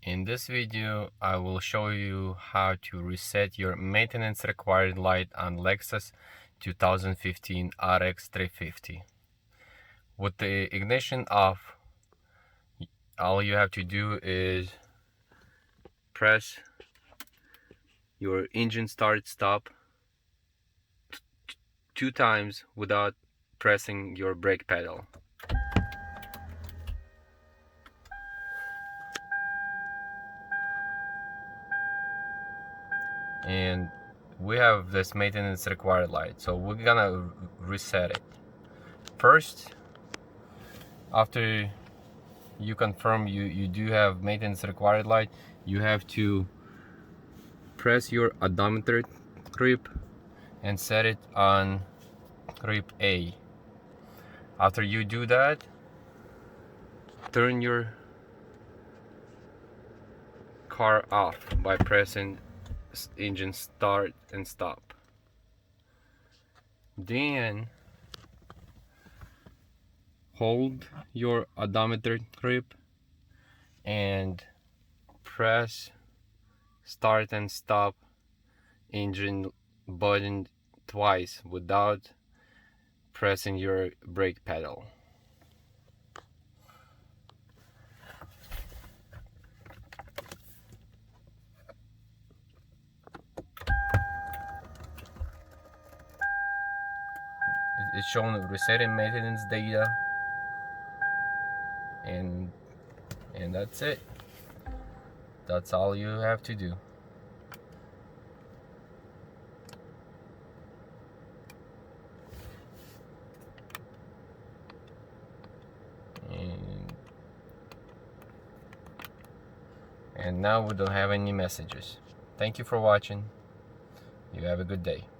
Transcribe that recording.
In this video, I will show you how to reset your maintenance required light on Lexus 2015 RX350. With the ignition off, all you have to do is press your engine start stop 2 times without pressing your brake pedal. And we have this maintenance required light, so we're gonna reset it. First, after you confirm you do have maintenance required light, you have to press your odometer grip and set it on grip A. After you do that, turn your car off by pressing engine start and stop. Then hold your odometer grip and press start and stop engine button twice without pressing your brake pedal. It's showing resetting maintenance data, and that's it. That's all you have to do. And now we don't have any messages. Thank you for watching. You have a good day.